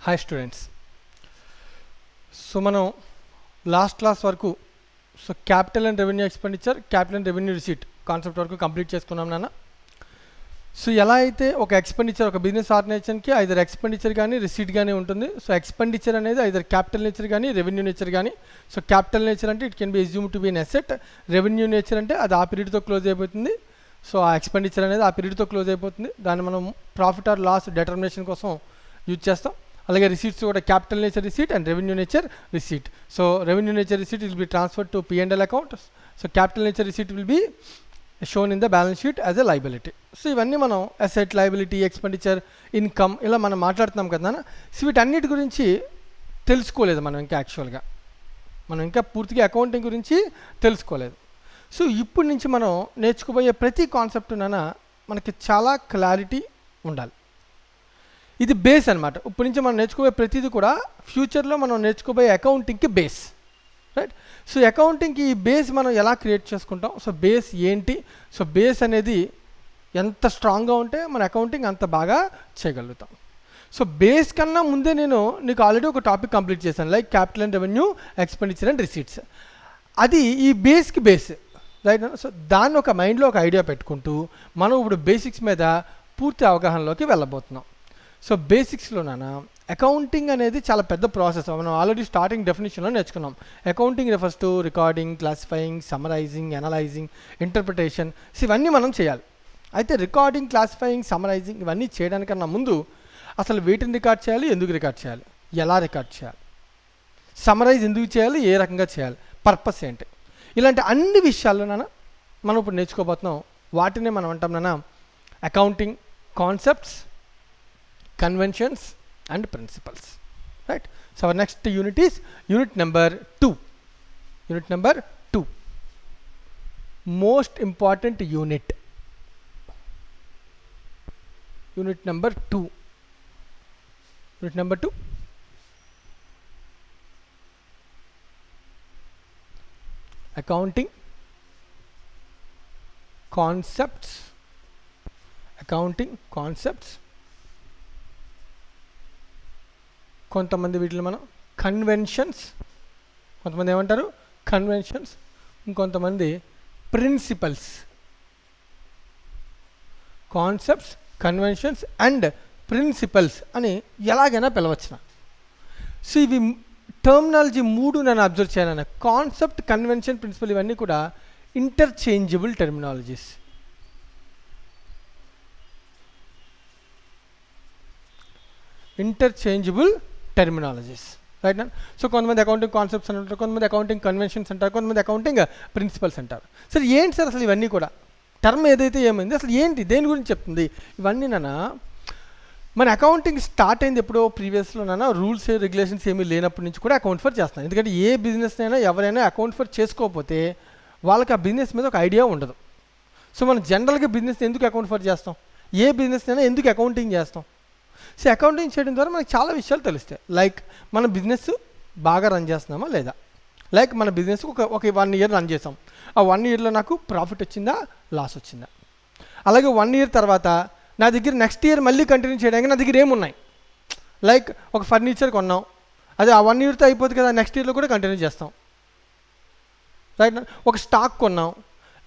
Hi students. So మనం last class వరకు capital and revenue expenditure, capital and revenue receipt concept వరకు complete చేసుకున్నాం నాన్న. సో ఎలా అయితే ఒక ఎక్స్పెండిచర్ ఒక బిజినెస్ ఆర్గనైజేషన్కి ఐదర్ ఎక్స్పెండిచర్ కానీ రిసీట్ కానీ ఉంటుంది. సో ఎక్స్పెండిచర్ అనేది ఐదర్ క్యాపిటల్ నేచర్ కానీ రెవెన్యూ నేచర్ కానీ. సో క్యాపిటల్ నేచర్ అంటే it can be assume to be an asset. Revenue nature అంటే అది ఆ పీరియడ్తో క్లోజ్ అయిపోతుంది. సో ఆ ఎక్స్పెండిచర్ అనేది ఆ పీరియడ్తో క్లోజ్ అయిపోతుంది. దాన్ని మనం ప్రాఫిట్ ఆర్ లాస్ డిటర్మినేషన్ కోసం యూజ్ చేస్తాం. అలాగే రిసీట్స్ కూడా capital nature receipt and revenue nature receipt. So revenue nature receipt will be transferred to P&L account. So capital nature receipt will be shown in the balance sheet as a liability. So ఇవన్నీ మనం asset, liability, expenditure, income ఇలా మనం మాట్లాడుతున్నాం కదా. So వీటన్నిటి గురించి తెలుసుకోలేదు మనం ఇంకా. యాక్చువల్గా మనం ఇంకా పూర్తిగా అకౌంటింగ్ గురించి తెలుసుకోలేదు. సో ఇప్పటి నుంచి మనం నేర్చుకోబోయే ప్రతి కాన్సెప్ట్ మనకి చాలా క్లారిటీ ఉండాలి. ఇది బేస్ అనమాట. ఇప్పటి నుంచి మనం నేర్చుకోబోయే ప్రతిదీ కూడా ఫ్యూచర్లో మనం నేర్చుకోబోయే అకౌంటింగ్కి బేస్, రైట్? సో అకౌంటింగ్కి ఈ బేస్ మనం ఎలా క్రియేట్ చేసుకుంటాం, సో బేస్ ఏంటి, సో బేస్ అనేది ఎంత స్ట్రాంగ్గా ఉంటే మన అకౌంటింగ్ అంత బాగా చేయగలుగుతాం. సో బేస్ కన్నా ముందే నేను నీకు ఆల్రెడీ ఒక టాపిక్ కంప్లీట్ చేశాను, like capital and revenue, expenditure and receipts. అది ఈ బేస్కి బేస్, రైట్? సో దాన్ని ఒక మైండ్లో ఒక ఐడియా పెట్టుకుంటూ మనం ఇప్పుడు బేసిక్స్ మీద పూర్తి అవగాహనలోకి వెళ్ళబోతున్నాం. సో బేసిక్స్లో అకౌంటింగ్ అనేది చాలా పెద్ద ప్రాసెస్. మనం ఆల్రెడీ స్టార్టింగ్ డెఫినేషన్లో నేర్చుకున్నాం. Accounting refers to recording, classifying, summarising, analysing, interpretation. So ఇవన్నీ మనం చేయాలి. అయితే రికార్డింగ్, క్లాసిఫైయింగ్, సమరైజింగ్ ఇవన్నీ చేయడానికన్నా ముందు అసలు వీటిని రికార్డ్ చేయాలి, ఎందుకు రికార్డ్ చేయాలి, ఎలా రికార్డ్ చేయాలి, సమరైజ్ ఎందుకు చేయాలి, ఏ రకంగా చేయాలి, పర్పస్ ఏంటి, ఇలాంటి అన్ని విషయాల్లో మనం ఇప్పుడు నేర్చుకోబోతున్నాం. వాటినే మనం అంటాం accounting concepts, conventions and principles, right? So our next unit is unit number 2. Unit number 2, most important unit. Unit number 2. Unit number 2, accounting concepts. Accounting concepts. కొంతమంది వీటిలో మనం కన్వెన్షన్స్, కొంతమంది ఏమంటారు కన్వెన్షన్స్, ఇంకొంతమంది principles. Concepts, conventions and principles అని ఎలాగైనా పిలవచ్చున. So ఇవి terminology మూడు నేను అబ్జర్వ్ చేయను. కాన్సెప్ట్, కన్వెన్షన్, ప్రిన్సిపల్ ఇవన్నీ కూడా interchangeable terminologies. Interchangeable terminologies, right? So కొంతమంది అకౌంటింగ్ కాన్సెప్ట్స్ అని అంటారు, కొంతమంది అకౌంటింగ్ కన్వెన్షన్స్ అంటారు, కొంతమంది అకౌంటింగ్ ప్రిన్సిపల్స్ అంటారు. సరే ఏంటి సార్ అసలు ఇవన్నీ కూడా టర్మ్ ఏదైతే ఏమైంది అసలు ఏంటి, దేని గురించి చెప్తుంది ఇవన్నీ? మన అకౌంటింగ్ స్టార్ట్ అయింది ఎప్పుడో ప్రీవియస్లో రూల్స్ రెగ్యులేషన్స్ ఏమీ లేనప్పటి నుంచి కూడా అకౌంట్ ఫర్ చేస్తాను. ఎందుకంటే ఏ బిజినెస్ అయినా ఎవరైనా అకౌంట్ ఫర్ చేసుకోకపోతే వాళ్ళకి ఆ బిజినెస్ మీద ఒక ఐడియా ఉండదు. సో మనం జనరల్గా బిజినెస్ ఎందుకు అకౌంట్ ఫర్ చేస్తాం, ఏ బిజినెస్ అయినా ఎందుకు అకౌంటింగ్ చేస్తాం? సో అకౌంటింగ్ చేయడం ద్వారా మనకి చాలా విషయాలు తెలుస్తాయి. లైక్ మన బిజినెస్ బాగా రన్ చేస్తున్నామా లేదా, లైక్ మన బిజినెస్ ఒక 1 year రన్ చేసాం, ఆ 1 yearలో నాకు ప్రాఫిట్ వచ్చిందా, లాస్ వచ్చిందా. అలాగే 1 year తర్వాత నా దగ్గర నెక్స్ట్ ఇయర్ మళ్ళీ కంటిన్యూ చేయడానికి నా దగ్గర ఏమున్నాయి, లైక్ ఒక ఫర్నిచర్ కొన్నాం, అది ఆ 1 yearతో అయిపోతుంది కదా, నెక్స్ట్ ఇయర్లో కూడా కంటిన్యూ చేస్తాం, రైట్? ఒక స్టాక్ కొన్నాం,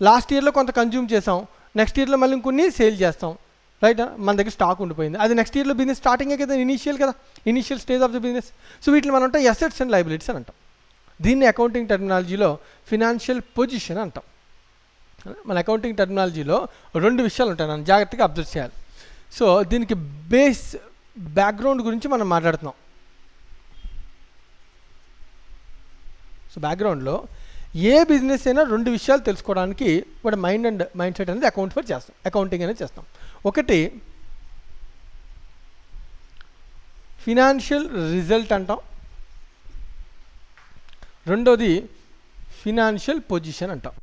లాస్ట్ ఇయర్లో కొంత కన్జ్యూమ్ చేసాం, నెక్స్ట్ ఇయర్లో మళ్ళీ ఇంకొన్ని సేల్ చేస్తాం, రైట్? మన దగ్గర స్టాక్ ఉండిపోయింది, అది నెక్స్ట్ ఇయర్లో బిజినెస్ స్టార్టింగే కదా, initial stage of the business. So వీటిని మనం అంటాం అసెట్స్ అండ్ లయబిలిటీస్ అని అంటాం. దీన్ని అకౌంటింగ్ టెర్మినాలజీలో ఫినాన్షియల్ పొజిషన్ అంటాం. మన అకౌంటింగ్ టెర్మినాలజీలో 2 విషయాలు ఉంటాయి, నన్ను జాగ్రత్తగా అబ్జర్వ్ చేయాలి. సో దీనికి బేస్ బ్యాక్గ్రౌండ్ గురించి మనం మాట్లాడుతున్నాం. సో బ్యాక్గ్రౌండ్లో ఏ బిజినెస్ అయినా 2 విషయాలు తెలుసుకోవడానికి వాడి మైండ్ సెట్ అనేది అకౌంట్ ఫర్ చేస్తాం, అకౌంటింగ్ అనేది చేస్తాం. ఒకటి ఫినాన్షియల్ రిజల్ట్ అంటాం, రెండోది ఫినాన్షియల్ పొజిషన్ అంటాం.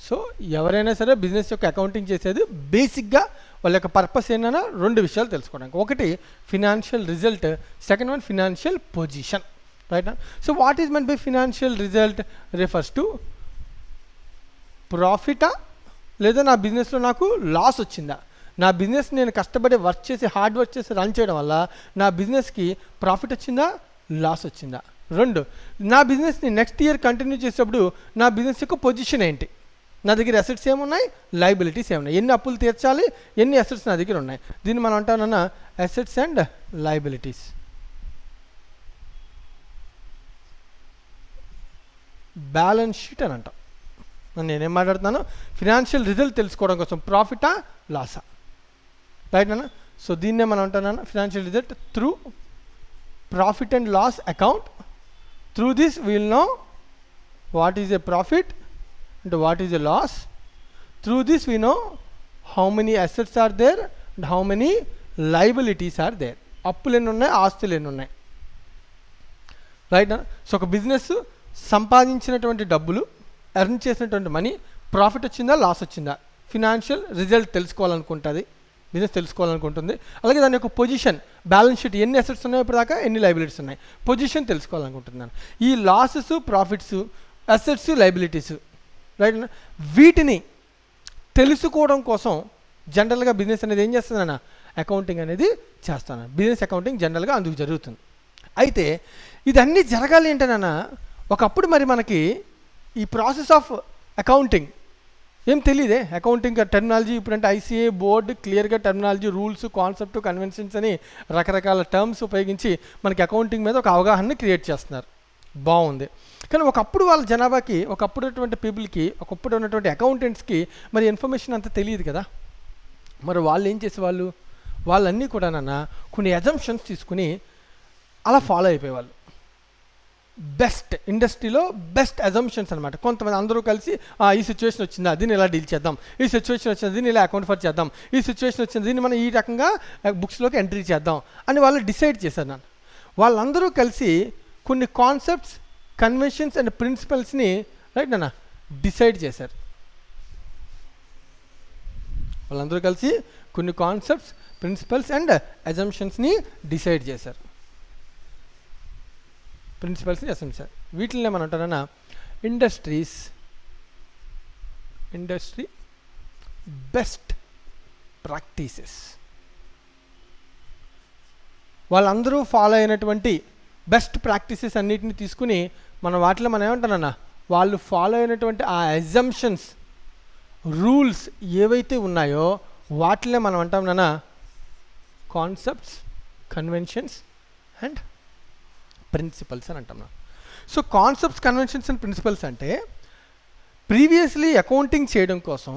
సో ఎవరైనా సరే బిజినెస్ యొక్క అకౌంటింగ్ చేసేది బేసిక్గా వాళ్ళ యొక్క పర్పస్ ఏంటన్నా 2 విషయాలు తెలుసుకోవడానికి. ఒకటి financial result, second one financial position, right? So what is meant by financial result refers to ప్రాఫిటా లేదా నా బిజినెస్లో నాకు లాస్ వచ్చిందా, నా బిజినెస్ నేను కష్టపడి వర్క్ చేసి హార్డ్ వర్క్ చేసి రన్ చేయడం వల్ల నా బిజినెస్కి ప్రాఫిట్ వచ్చిందా, లాస్ వచ్చిందా? 2, నా బిజినెస్ని నెక్స్ట్ ఇయర్ కంటిన్యూ చేసేటప్పుడు నా బిజినెస్ యొక్క పొజిషన్ ఏంటి, నా దగ్గర అసెట్స్ ఏమున్నాయి, లయబిలిటీస్ ఏమున్నాయి, ఎన్ని అప్పులు తీర్చాలి, ఎన్ని అసెట్స్ నా దగ్గర ఉన్నాయి. దీన్ని మనం అంటామన్నా assets and liabilities. Balance sheet అని అంటాం. నేనేం మాట్లాడుతున్నాను, ఫినాన్షియల్ రిజల్ట్ తెలుసుకోవడం కోసం ప్రాఫిటా లాసా, రైట్ అన్న. సో దీన్నే మనం అంటున్నాను financial result through profit and loss account. Through this will know what is a profit and what is a loss. Through this we know how many assets are there and how many liabilities are there. అప్పులు ఎన్ని ఉన్నాయి, ఆస్తులు ఎన్ని ఉన్నాయి, right అన్న. So ఒక business సంపాదించినటువంటి డబ్బులు, ఎర్న్ చేసినటువంటి మనీ, ప్రాఫిట్ వచ్చిందా, లాస్ వచ్చిందా, ఫినాన్షియల్ రిజల్ట్ తెలుసుకోవాలనుకుంటుంది బిజినెస్, తెలుసుకోవాలనుకుంటుంది. అలాగే దాని యొక్క పొజిషన్, బ్యాలెన్స్ షీట్, ఎన్ని అసెట్స్ ఉన్నాయి ఇప్పుడు దాకా, ఎన్ని లయబిలిటీస్ ఉన్నాయి, పొజిషన్ తెలుసుకోవాలనుకుంటున్నాను. ఈ losses, profits, assets, liabilities, right, వీటిని తెలుసుకోవడం కోసం జనరల్గా బిజినెస్ అనేది ఏం చేస్తుందన్న, అకౌంటింగ్ అనేది చేస్తాను. బిజినెస్ అకౌంటింగ్ జనరల్గా అందుకు జరుగుతుంది. అయితే ఇదన్నీ జరగాలి ఏంటనన్నా, ఒకప్పుడు మరి మనకి ఈ ప్రాసెస్ ఆఫ్ అకౌంటింగ్ ఏం తెలియదే. అకౌంటింగ్ టెర్మినాలజీ ఇప్పుడంటే ఐసీఏ బోర్డు క్లియర్గా టెర్మినాలజీ, రూల్స్, కాన్సెప్ట్, కన్వెన్షన్స్ అని రకరకాల టర్మ్స్ ఉపయోగించి మనకి అకౌంటింగ్ మీద ఒక అవగాహనని క్రియేట్ చేస్తున్నారు. బాగుంది. కానీ ఒకప్పుడు వాళ్ళ జనాభాకి, ఒకప్పుడు ఉన్నటువంటి పీపుల్కి, ఒకప్పుడు ఉన్నటువంటి అకౌంటెంట్స్కి మరి ఇన్ఫర్మేషన్ అంతా తెలియదు కదా. మరి వాళ్ళు ఏం చేసేవాళ్ళు, వాళ్ళన్నీ కూడా కొన్ని అజంప్షన్స్ తీసుకుని అలా ఫాలో అయిపోయేవాళ్ళు. బెస్ట్ ఇండస్ట్రీలో బెస్ట్ అజంప్షన్స్ అనమాట. కొంతమంది అందరూ కలిసి ఈ సిచ్యువేషన్ వచ్చిందా, దీన్ని ఇలా డీల్ చేద్దాం, ఈ సిచ్యువేషన్ వచ్చిందా, దీన్ని ఇలా అకౌంట్ ఫర్ చేద్దాం, ఈ సిచ్యువేషన్ వచ్చింది, దీన్ని మనం ఈ రకంగా బుక్స్లోకి ఎంట్రీ చేద్దాం అని వాళ్ళు డిసైడ్ చేశారు. వాళ్ళందరూ కలిసి కొన్ని కాన్సెప్ట్స్, కన్వెన్షన్స్ అండ్ ప్రిన్సిపల్స్ని రైట్ డిసైడ్ చేశారు. వాళ్ళందరూ కలిసి కొన్ని కాన్సెప్ట్స్, ప్రిన్సిపల్స్ అండ్ అజంప్షన్స్ని డిసైడ్ చేశారు. ప్రిన్సిపల్స్ని అసెంబ్సార్. వీటిని మనం అంటారన్నా ఇండస్ట్రీ బెస్ట్ ప్రాక్టీసెస్. వాళ్ళందరూ ఫాలో అయినటువంటి బెస్ట్ ప్రాక్టీసెస్ అన్నిటిని తీసుకుని వాటిలో మనం ఏమంటానన్నా, వాళ్ళు ఫాలో అయినటువంటి ఆ అజంప్షన్స్, రూల్స్ ఏవైతే ఉన్నాయో వాటిలో మనం అంటాం కాన్సెప్ట్స్, కన్వెన్షన్స్ అండ్ ప్రిన్సిపల్స్ అని అంటాం. So concepts, conventions and principles అంటే ప్రీవియస్లీ అకౌంటింగ్ చేయడం కోసం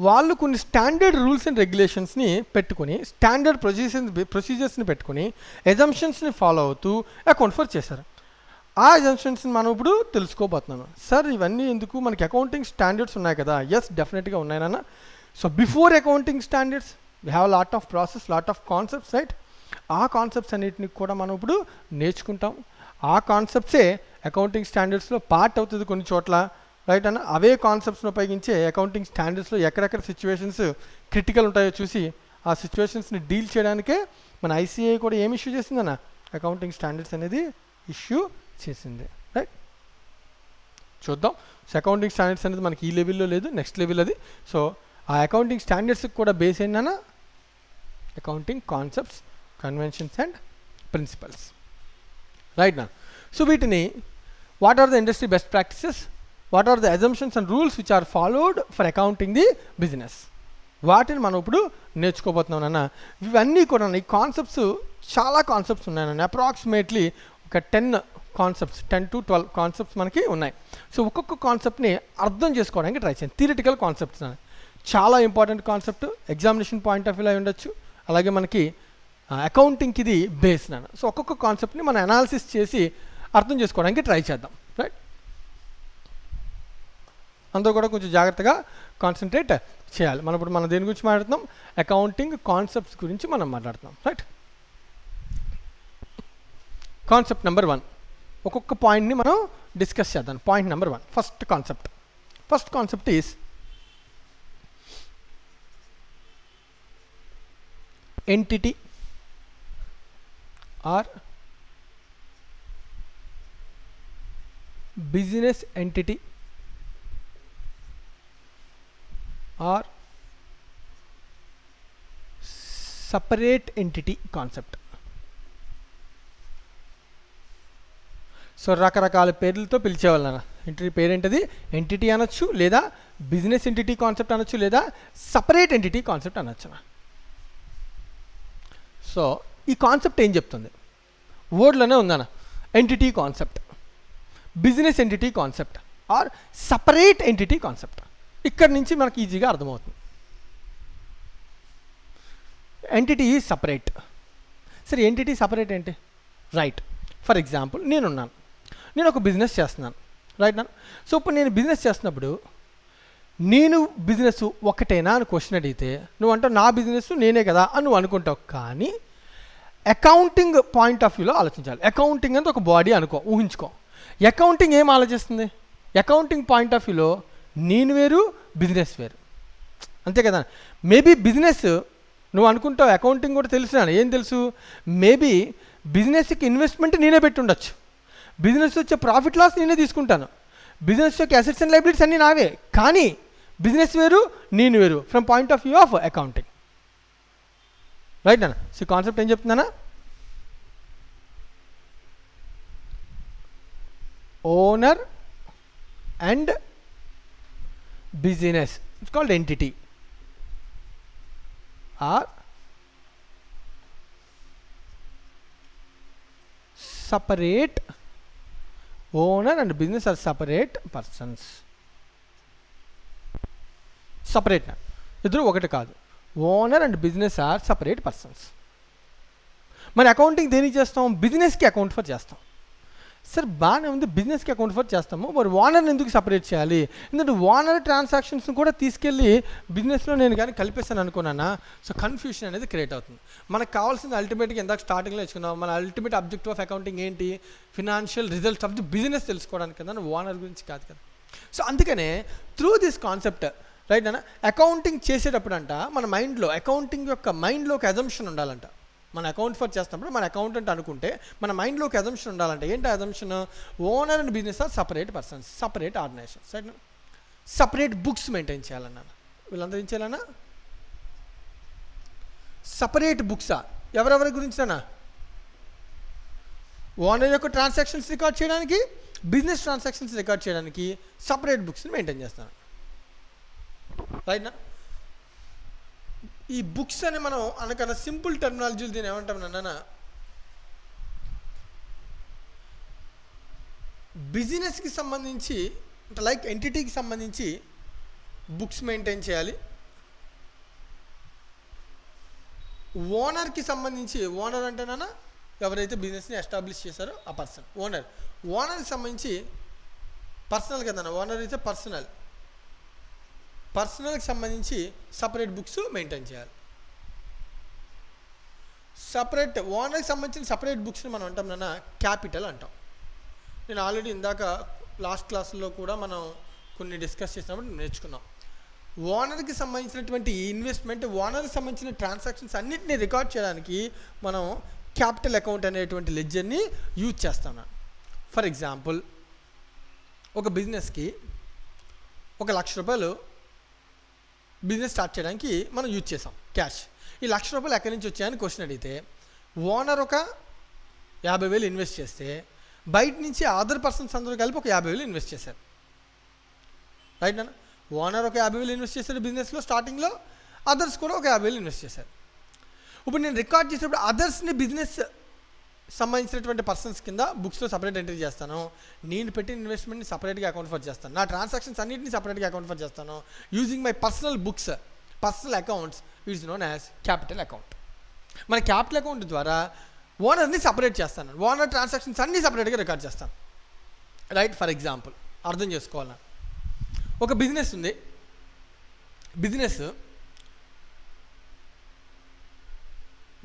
వాళ్ళు కొన్ని స్టాండర్డ్ రూల్స్ అండ్ రెగ్యులేషన్స్ని పెట్టుకొని, స్టాండర్డ్ ప్రొసీజర్స్ని పెట్టుకొని, ఎజంప్షన్స్ని ఫాలో అవుతూ అకౌంట్ ఫర్ చేశారు. ఆ ఎజంప్షన్స్ని మనం ఇప్పుడు తెలుసుకోబోతున్నాను. సార్ ఇవన్నీ ఎందుకు, మనకి అకౌంటింగ్ స్టాండర్డ్స్ ఉన్నాయి కదా. ఎస్, డెఫినెట్గా ఉన్నాయి నాన్న. So before accounting standards we have lot of process, lot of concepts, right. ఆ కాన్సెప్ట్స్ అన్నిటిని కూడా మనం ఇప్పుడు నేర్చుకుంటాం. ఆ కాన్సెప్ట్సే అకౌంటింగ్ స్టాండర్డ్స్లో పార్ట్ అవుతుంది కొన్ని చోట్ల, రైట్ అన్న. అవే కాన్సెప్ట్స్ని ఉపయోగించే అకౌంటింగ్ స్టాండర్డ్స్లో ఎక్కడెక్కడ సిచ్యువేషన్స్ క్రిటికల్ ఉంటాయో చూసి ఆ సిచ్యువేషన్స్ని డీల్ చేయడానికే మన ఐసీఏ కూడా ఏమి ఇష్యూ చేసిందన్న, అకౌంటింగ్ స్టాండర్డ్స్ అనేది ఇష్యూ చేసింది, రైట్. చూద్దాం. సో అకౌంటింగ్ స్టాండర్డ్స్ అనేది మనకి ఈ లెవెల్లో లేదు, నెక్స్ట్ లెవెల్ అది. సో ఆ అకౌంటింగ్ స్టాండర్డ్స్కి కూడా బేస్ ఏంటన్నా, accounting concepts, conventions and principles, right నా. సో వీటిని what are the industry best practices, what are the assumptions and rules which are followed for accounting the business, వాటిని మనం ఇప్పుడు నేర్చుకోబోతున్నాం నాన్న. ఇవన్నీ కూడా ఈ కాన్సెప్ట్స్, చాలా కాన్సెప్ట్స్ ఉన్నాయన్న. అప్రాక్సిమేట్లీ ఒక 10 కాన్సెప్ట్స్, 10 to 12 కాన్సెప్ట్స్ మనకి ఉన్నాయి. సో ఒక్కొక్క కాన్సెప్ట్ని అర్థం చేసుకోవడానికి ట్రై చేయండి. థియరిటికల్ కాన్సెప్ట్స్ అని చాలా important concept, examination point of వ్యూలో అయి ఉండొచ్చు. అలాగే మనకి అకౌంటింగ్కి ఇది బేస్ నాన్న. సో ఒక్కొక్క కాన్సెప్ట్ని మనం అనాలిసిస్ చేసి అర్థం చేసుకోవడానికి ట్రై చేద్దాం, రైట్. అందరూ కూడా కొంచెం జాగ్రత్తగా కాన్సన్ట్రేట్ చేయాలి. ఇప్పుడు మనం దేని గురించి మాట్లాడుతున్నాం, అకౌంటింగ్ కాన్సెప్ట్స్ గురించి మనం మాట్లాడుతున్నాం, రైట్. కాన్సెప్ట్ నెంబర్ 1, ఒక్కొక్క పాయింట్ని మనం డిస్కస్ చేద్దాం. Point number 1, first concept is entity or business entity or separate entity concept. So రకరకాల పేర్లతో పిలిచేవాళ్ళ ఎంటిటీ పేరేంటది, ఎంటిటీ అనొచ్చు, లేదా బిజినెస్ ఎంటిటీ కాన్సెప్ట్ అనొచ్చు, లేదా సపరేట్ ఎంటిటీ కాన్సెప్ట్ అనొచ్చు. సో ఈ కాన్సెప్ట్ ఏం చెప్తుంది, వర్డ్లోనే ఉందన్న, entity concept, business entity concept or separate entity concept. ఇక్కడ నుంచి మనకి ఈజీగా అర్థమవుతుంది. Entity separate. సరే ఎంటిటీ సపరేట్ ఏంటి? రైట్, ఫర్ ఎగ్జాంపుల్ నేను ఒక బిజినెస్ చేస్తున్నాను, రైట్ నా. సో ఇప్పుడు నేను బిజినెస్ చేస్తున్నప్పుడు నేను బిజినెస్ ఒకటేనా అని క్వశ్చన్ అడిగితే నువ్వు అంటావు నా బిజినెస్ నేనే కదా అని నువ్వు అనుకుంటావు. కానీ అకౌంటింగ్ పాయింట్ ఆఫ్ వ్యూలో ఆలోచించాలి. అకౌంటింగ్ అంటే ఒక బాడీ అనుకో, ఊహించుకో. అకౌంటింగ్ ఏం ఆలోచిస్తుంది? అకౌంటింగ్ పాయింట్ ఆఫ్ వ్యూలో నేను వేరు, బిజినెస్ వేరు, అంతే కదా. మేబీ బిజినెస్ నువ్వు అనుకుంటావు, అకౌంటింగ్ కూడా తెలుసు, ఏం తెలుసు, మేబీ బిజినెస్కి ఇన్వెస్ట్మెంట్ నేనే పెట్టి ఉండొచ్చు, బిజినెస్ వచ్చే ప్రాఫిట్ లాస్ నేనే తీసుకుంటాను, బిజినెస్ యొక్క అసెట్స్ అండ్ లయబిలిటీస్ అన్నీ నావే. కానీ బిజినెస్ వేరు, నేను వేరు from point of view of accounting, right అన్న. సో కాన్సెప్ట్ ఏం చెప్తున్నానా, owner and business, it's called entity or separate. Owner and business are separate persons. Separate na ఇద్దరు ఒకటి కాదు. Owner and business are separate persons. మరి accounting దేనికి చేస్తాం? బిజినెస్కి అకౌంట్ ఫర్ చేస్తాం. సార్ బాగానే ఉంది, బిజినెస్కి అకౌంట్ ఫర్ చేస్తాము, మరి ఓనర్ని ఎందుకు సపరేట్ చేయాలి? ఎందుకంటే ఓనర్ ట్రాన్సాక్షన్స్ని కూడా తీసుకెళ్ళి బిజినెస్లో నేను కానీ కలిపేస్తాను అనుకున్నానా. సో కన్ఫ్యూషన్ అనేది క్రియేట్ అవుతుంది. మనకు కావాల్సింది అల్టిమేట్గా ఇందాక స్టార్టింగ్లో ఇచ్చుకున్నాం, మన అల్టిమేట్ అబ్జెక్టివ్ ఆఫ్ అకౌంటింగ్ ఏంటి? Financial results of the business తెలుసుకోవడానికి కదా, ఓనర్ గురించి కాదు కదా. సో అందుకనే త్రూ దిస్ కాన్సెప్ట్, రైట్ అన్న, అకౌంటింగ్ చేసేటప్పుడు అంట మన మైండ్లో, అకౌంటింగ్ యొక్క మైండ్లో ఒక అజంప్షన్ ఉండాలంట. మన అకౌంట్ ఫర్ చేస్తున్నప్పుడు మన అకౌంటెంట్ అనుకుంటే మన మైండ్లో ఒక అజంప్షన్ ఉండాలంటే. ఏంటి assumption? Owner and business are separate persons, separate organisations, right. Separate books maintain చేయాలన్నా, వీళ్ళందరూ ఏం చేయాలన్నా? సపరేట్ బుక్సా? ఎవరెవరి గురించినా? ఓనర్ యొక్క ట్రాన్సాక్షన్స్ రికార్డ్ చేయడానికి, బిజినెస్ ట్రాన్సాక్షన్స్ రికార్డ్ చేయడానికి సపరేట్ బుక్స్ని మెయింటైన్ చేస్తాను, రైట్నా. ఈ బుక్స్ అని మనం అనకన్నా సింపుల్ టెర్మినాలజీలు దీన్ని ఏమంటాం నాన్న? బిజినెస్కి సంబంధించి అంటే లైక్ ఎంటిటీకి సంబంధించి బుక్స్ మెయింటైన్ చేయాలి. ఓనర్కి సంబంధించి, ఓనర్ అంటేనా ఎవరైతే బిజినెస్ని ఎస్టాబ్లిష్ చేశారో ఆ పర్సన్ ఓనర్. ఓనర్కి సంబంధించి పర్సనల్ కదన్నా, ఓనర్ అయితే పర్సనల్కి సంబంధించి సపరేట్ బుక్స్ మెయింటైన్ చేయాలి. సపరేట్ ఓనర్కి సంబంధించిన సపరేట్ బుక్స్ని మనం అంటాం నాన్న క్యాపిటల్ అంటాం. నేను ఆల్రెడీ ఇందాక లాస్ట్ క్లాసుల్లో కూడా మనం కొన్ని డిస్కస్ చేసినప్పుడు నేర్చుకున్నాం. ఓనర్కి సంబంధించినటువంటి ఇన్వెస్ట్మెంట్, ఓనర్కి సంబంధించిన ట్రాన్సాక్షన్స్ అన్నింటినీ రికార్డ్ చేయడానికి మనం క్యాపిటల్ అకౌంట్ అనేటువంటి లెడ్జర్ని యూజ్ చేస్తాం. ఫర్ ఎగ్జాంపుల్, ఒక బిజినెస్కి 1,00,000 రూపాయలు బిజినెస్ స్టార్ట్ చేయడానికి మనం యూజ్ చేసాం క్యాష్. ఈ 1,00,000 రూపాయలు ఎక్కడి నుంచి వచ్చాయని క్వశ్చన్ అడిగితే, ఓనర్ ఒక 50,000 ఇన్వెస్ట్ చేస్తే బయట నుంచి అదర్ పర్సన్స్ అందరూ కలిపి ఒక 50,000 ఇన్వెస్ట్ చేశారు, రైట్ నాన్న. ఓనర్ ఒక 50,000 ఇన్వెస్ట్ చేశారు బిజినెస్లో స్టార్టింగ్లో, అదర్స్ కూడా ఒక 50,000 ఇన్వెస్ట్ చేశారు. ఇప్పుడు నేను రికార్డ్ చేసేటప్పుడు అదర్స్ని బిజినెస్ సంబంధించినటువంటి పర్సన్స్ కింద బుక్స్లో సపరేట్ ఎంట్రీ చేస్తాను. నేను పెట్టిన ఇన్వెస్ట్మెంట్ని సపరేట్గా అకౌంట్ ఫర్ చేస్తాను. నా ట్రాన్సాక్షన్స్ అన్నింటినీ సపరేట్గా అకౌంట్ ఫర్ చేస్తాను. Using my personal books, personal accounts is known as capital account. మన క్యాపిటల్ అకౌంట్ ద్వారా ఓనర్ని సపరేట్ చేస్తాను, ఓనర్ ట్రాన్సాక్షన్స్ అన్నీ సపరేట్గా రికార్డ్ చేస్తాను, రైట్. ఫర్ ఎగ్జాంపుల్ అర్థం చేసుకోవాలన్నా, ఒక బిజినెస్ ఉంది.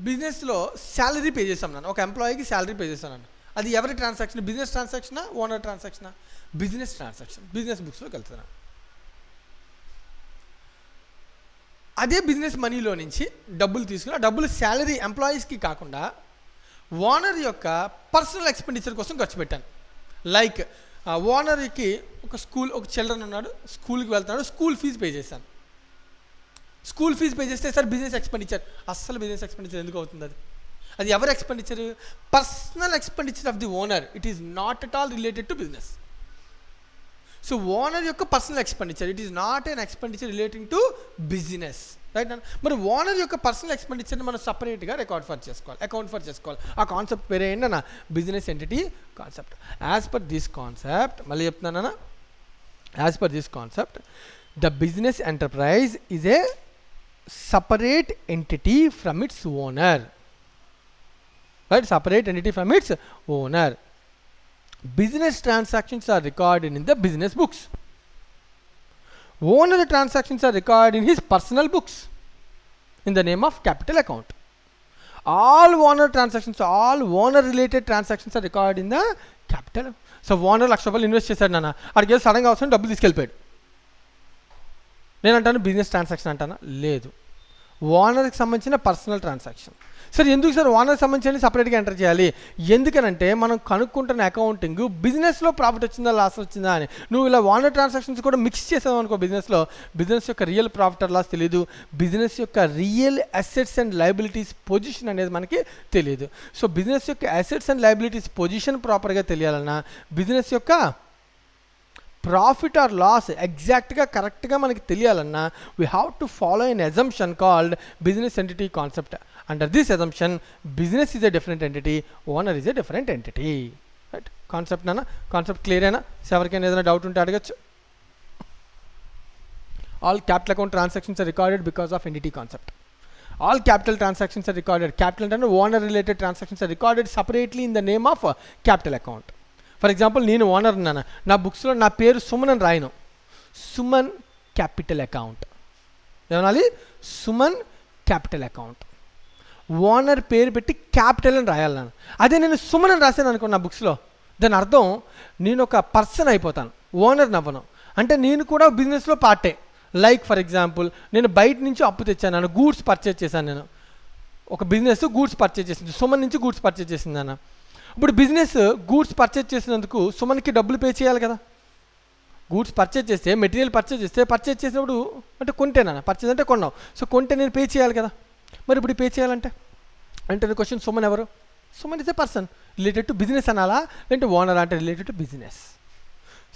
బిజినెస్లో శాలరీ పే చేస్తాం నన్ను, ఒక ఎంప్లాయీకి శాలరీ పే చేస్తాను నన్ను. అది ఎవరి ట్రాన్సాక్షన్? బిజినెస్ ట్రాన్సాక్షనా, ఓనర్ ట్రాన్సాక్షనా? బిజినెస్ ట్రాన్సాక్షన్, బిజినెస్ బుక్స్లోకి వెళ్తున్నాను. అదే బిజినెస్ మనీలో నుంచి డబ్బులు తీసుకుని, ఆ డబ్బులు శాలరీ ఎంప్లాయీస్కి కాకుండా ఓనర్ యొక్క పర్సనల్ ఎక్స్పెండిచర్ కోసం ఖర్చు పెట్టాను. లైక్ ఓనర్కి ఒక చిల్డ్రన్ ఉన్నాడు, స్కూల్కి వెళ్తున్నాడు, స్కూల్ ఫీజు పే చేశాను, స్కూల్ ఫీజు పే చేస్తే సార్ బిజినెస్ ఎక్స్పెండిచర్. అస్సలు బిజినెస్ ఎక్స్పెండిచర్ ఎందుకు అవుతుంది? అది ఎవరు expenditure? Personal expenditure of the owner. It is not at all related to business. So owner యొక్క personal expenditure, it is not an expenditure relating to business, right? మరి owner యొక్క personal ఎక్స్పెండిచర్ని మనం సపరేట్గా అకౌంట్ ఫర్ చేసుకోవాలి. ఆ concept పేరు ఏంటన్నా? Business entity concept. As per this concept, మళ్ళీ చెప్తున్నానా, as per this concept the business enterprise is a separate entity from its owner, right? Separate entity from its owner. Business transactions are recorded in the business books. Owner transactions are recorded in his personal books in the name of capital account. All owner transactions, all owner related transactions are recorded in the capital. So owner లక్ష రూపాయలు invest చేశాడు నాన్న, అడిగే సడన్గా అవసరం డబ్బులు తీసుకెళ్ళిపోయాడు. నేను అంటాను business transaction అంటానా? లేదు, ఓనర్కి సంబంధించిన పర్సనల్ ట్రాన్సాక్షన్. సార్ ఎందుకు సార్ ఓనర్కి సంబంధించి సపరేట్గా ఎంటర్ చేయాలి? ఎందుకనంటే మనం కనుక్కుంటున్న అకౌంటింగ్ బిజినెస్లో ప్రాఫిట్ వచ్చిందా లాస్ వచ్చిందా అని. నువ్వు ఇలా ఓనర్ ట్రాన్సాక్షన్స్ కూడా మిక్స్ చేసావు అనుకో బిజినెస్లో, బిజినెస్ యొక్క రియల్ ప్రాఫిట్ ఆర్ లాస్ తెలియదు, బిజినెస్ యొక్క real assets and liabilities position అనేది మనకి తెలియదు. సో బిజినెస్ యొక్క అసెట్స్ అండ్ లయబిలిటీస్ పొజిషన్ ప్రాపర్గా తెలియాలన్నా, బిజినెస్ యొక్క ప్రాఫిట్ ఆర్ లాస్ ఎగ్జాక్ట్గా కరెక్ట్గా మనకి తెలియాలన్నా, we have to follow an assumption called business entity concept. Under this assumption, business is a different entity, owner is a different entity, right? Concept na concept clear hai na? Everyone has a doubt unte adigochu. All capital account transactions are recorded because of entity concept. All capital transactions are recorded. Capital and owner related transactions are recorded separately in the name of capital account. For example, నేను owner ఉన్నాను, నా బుక్స్లో నా పేరు సుమన్ అని రాయను, Suman capital account ఏమనాలి? Suman capital account. Owner పేరు పెట్టి క్యాపిటల్ అని రాయాలి నేను. అదే నేను సుమన్ అని రాశాను అనుకో నా బుక్స్లో, దాని అర్థం నేను ఒక పర్సన్ అయిపోతాను, ఓనర్ నవ్వను. అంటే నేను కూడా బిజినెస్లో పార్టే. లైక్ ఫర్ ఎగ్జాంపుల్, నేను బయట నుంచి అప్పు తెచ్చాను, నేను గూడ్స్ పర్చేజ్ చేశాను, నేను ఒక బిజినెస్ గూడ్స్ పర్చేజ్ చేసింది, సుమన్ నుంచి గూడ్స్ పర్చేజ్ చేసింది అన్న. ఇప్పుడు బిజినెస్ గూడ్స్ పర్చేజ్ చేసినందుకు సుమన్కి డబ్బులు పే చేయాలి కదా. గూడ్స్ పర్చేజ్ చేస్తే, మెటీరియల్ పర్చేజ్ చేస్తే, పర్చేజ్ చేసినప్పుడు అంటే కొంటేనా, పర్చేజ్ అంటే కొన్నావు, సో కొంటే నేను పే చేయాలి కదా. మరి ఇప్పుడు పే చేయాలంటే అంటే క్వశ్చన్, సుమన్ ఎవరు? Suman is a person, related to business అనాలా లేదంటే ఓనర్ అంటే రిలేటెడ్ టు బిజినెస్?